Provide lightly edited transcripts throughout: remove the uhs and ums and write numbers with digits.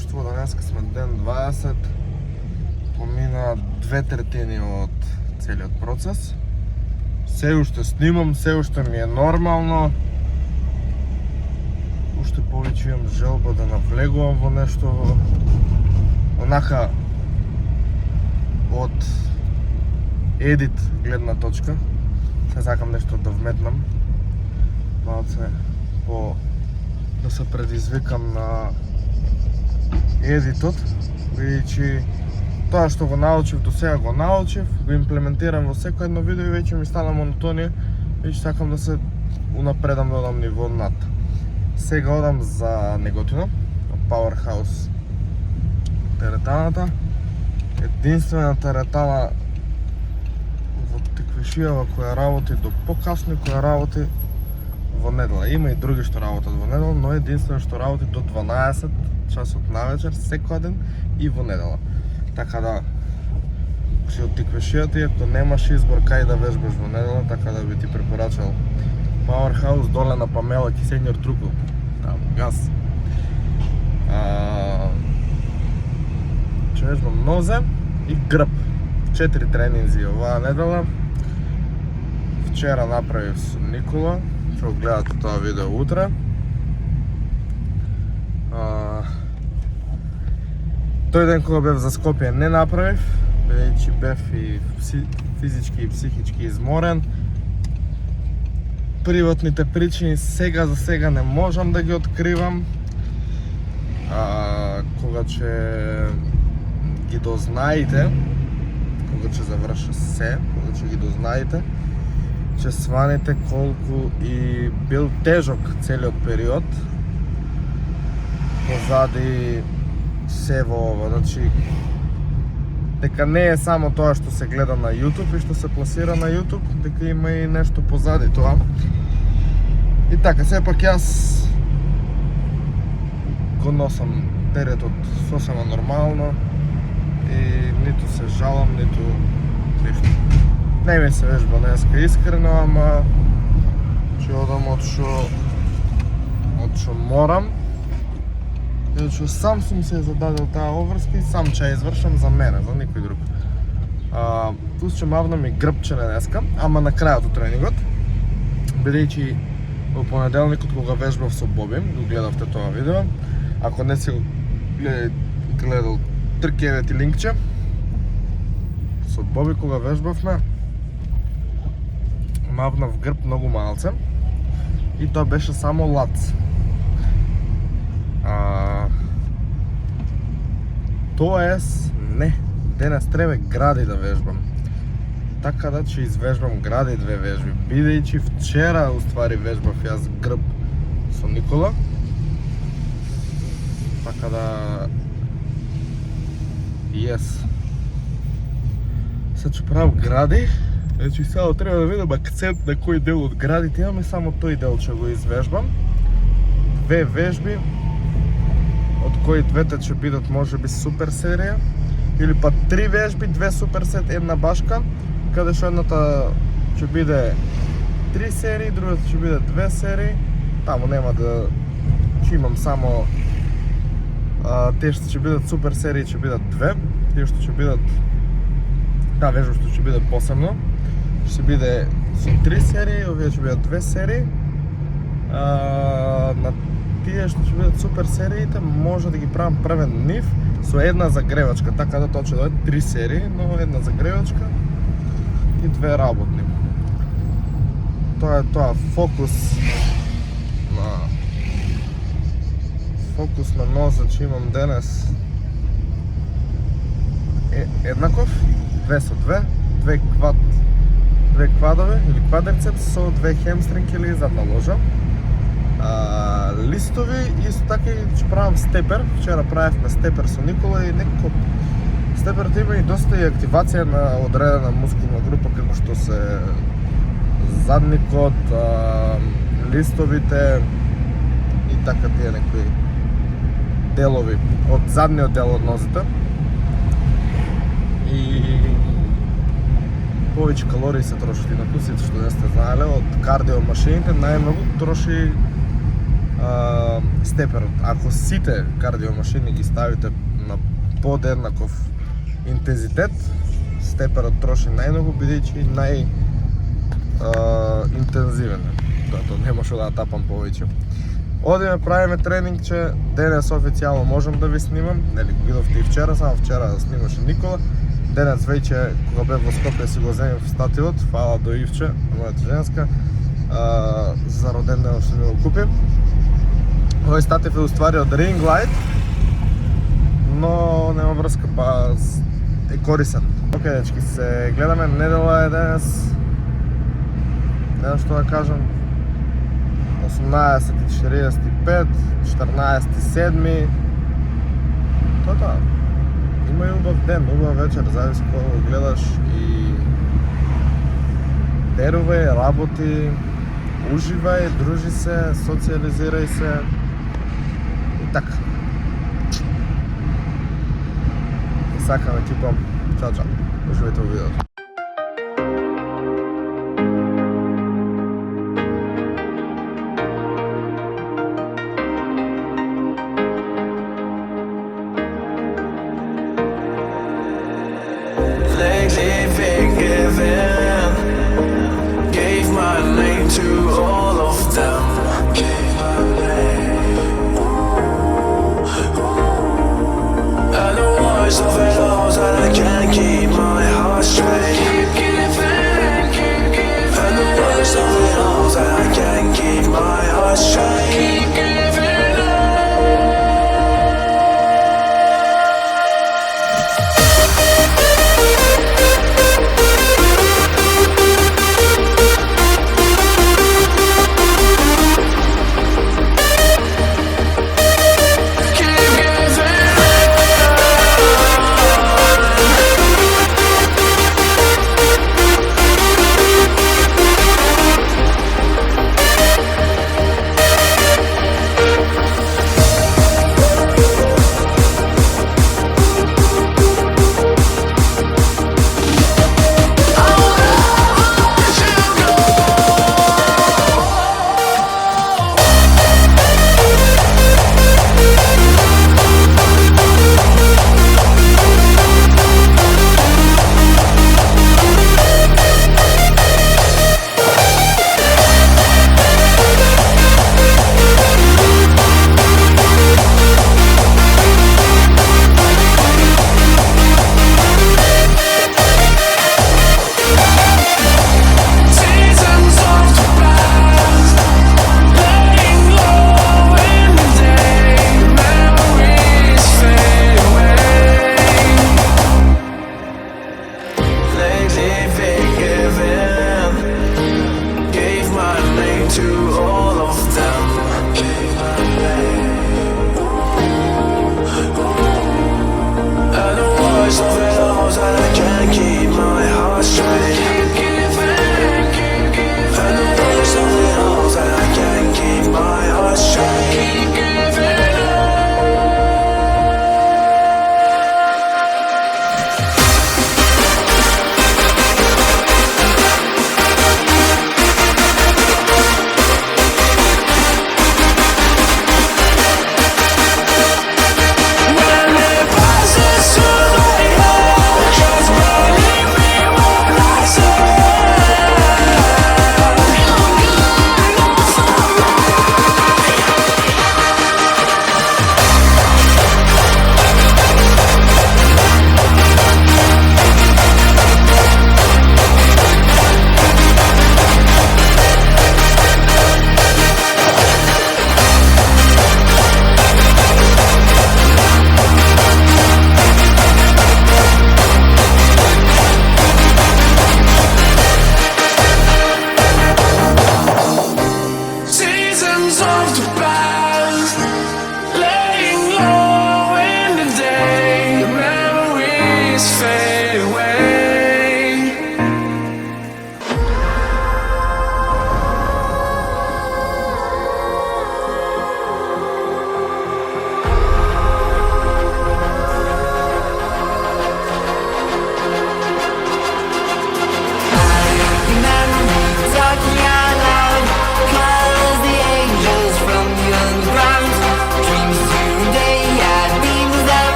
друштво, днеска сме ден 20. Помина 2/3 од целиот процес. Се уште снимам, се уште ми е нормално. Уште повеќе имам желба да навлегувам во нешто онака од едит гледна точка. Се сакам нешто да вметнам. Малце по да се предизвикам на едитот, бидејќи тоа што го научив до сега го научив, го имплементирам во секој едно видео и веќе ми стана монотонија, веќе сакам да се унапредам да одам ниво над. Сега одам за Неготино, Powerhouse теретаната. Единствена теретана во Теквишијава која работи до покасно и која работи во недела. Има и други што работат во недела, но единствено што работи до 12 часот навечер секој ден и во недела. Така да си од Теквишијата и ако немаш избор кај да вежбаш во недела, така да би ти препорачал Powerhouse доле на Памела Кисењер Труков. Там, газ. Ќе вежбам нозе и грб. 4 тренинзи оваа недела. Вчера направив со Никола. Ќе го гледате тоа видео утре. Тој ден кога бев за Скопје не направив, бидејќи бев и физички и психички изморен. Приватните причини сега за сега не можам да ги откривам. Кога ќе ги дознаете, кога ќе заврша се, кога ќе ги дознаете, ќе сванете колку и бил тежок целиот период позади се во ова. Значи, дека не е само тоа што се гледа на YouTube и што се пласира на YouTube, дека има и нешто позади тоа. И така, сепак јас го носам теретот сосема нормално и ниту се жалам, ниту ништо. Не ми се вежба днеска искрено, ама ќе одам од што морам. Бидејќи сам сум се зададел таа обврска и сам ќе ја извршам за мене, за никој друг. Плюс ќе мавна ми грбче днеска, ама на крајот од тренингот, бидејќи во понеделникот кога вежбав со Боби, го гледавте тоа видео. Ако не си го гледал, тркнете ти линкче. Со Боби кога вежбавме, мавнав грб многу малце и тоа беше само лац. Тоест, не, денес треба гради да вежбам. Така да ќе извежбам гради 2 вежби, бидејќи вчера уствари вежбав јас грб со Никола. Така да Се ќе правам гради, значи само треба да видам акцент на кој дел од градите имам и само тој дел ќе го извежбам. 2 вежби, од кои двете ќе бидат можеби супер серија, или па 3 вежби, 2 супер сет, 1 башка, каде што едната ќе биде 3 серии, другата ќе биде 2 серии. Таму нема да ќе имам само тие што ќе бидат супер серии ќе бидат 2, тие што ќе бидат вежба што ќе биде посебно ќе биде со 3 серии, овие ќе бидат 2 серии. На тие што ќе бидат супер сериите може да ги правам првен нив со една загревачка, така да тоа ќе дојде 3 серии, но една загревачка и 2 работни. Тоа е тоа, фокус на ноза че имам денес е еднаков, 2 со 2, 2 квадови или квадрицепс со 2 хемстринг или задна ложа. Листови и исто така ќе правам степер. Вчера правевме степер со Никола и некако степерот има и доста и активација на одредена мускулна група, како што се задникот, листовите и така тие некои делови од задниот дел од нозите. И повеќе калории се трошат, инаку сите што не сте знаеле, од кардиомашините најмногу троши степерот. Ако сите кардиомашини ги ставите на подеднаков интензитет, степерот троши најмногу, бидејќи интензивен. Тоа не може да тапам повеќе. Одиме, правиме тренинг, че денес официјално можам да ви снимам. Нели, видовте и вчера, само вчера снимаше Никола. Денес веќе, кога бев во Скопје, си го земев стативот. Фала до Ивче, мојата женска, за роден ден што ми го купи. Овој статив е уствари од Ring Light, но нема врска, па е корисен. Океј, дечки, се гледаме, недела е денес. Не знам што да кажам. 18:45, 14:07. Тоа. Има и убав ден, убав вечер, зависи кога го гледаш и верувај, работи, уживај, дружи се, социализирај се и така. И сакам екипа. Чао, чао. Уживајте во видеото.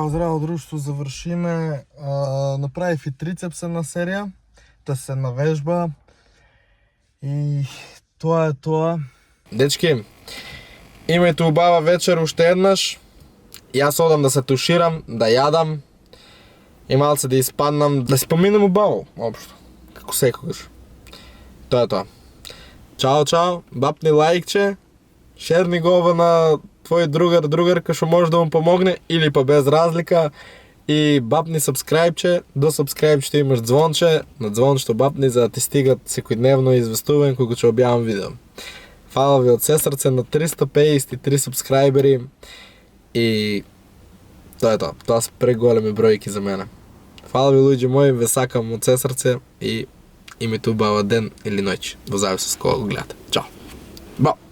здрава дружество, завършиме. Направих и трицепсена серия, т.е. една вежба. И това е това. Дечки, имайте убава вечер още еднаш. И аз одам да се туширам, да ядам и малце да изпаднам, да си поминем убаво, общо, како секогаш. Тоа е тоа. Чао, чао, бапни лайкче, шерни го на твой другарка што може да му помогне или па без разлика и бапни сабскрайбче, до сабскрайбчето имаш звонче, на звончето бапни за да ти стигат секојдневно известување кога ќе објавам видео. Фала ви од се срце на 353 сабскрайбери и тоа е тоа. Тоа се преголеми бројки за мене. Фала ви луѓе мои, ве сакам од се срце и имате убава ден или ноќ, во зависност кога го гледате. Чао! Бао!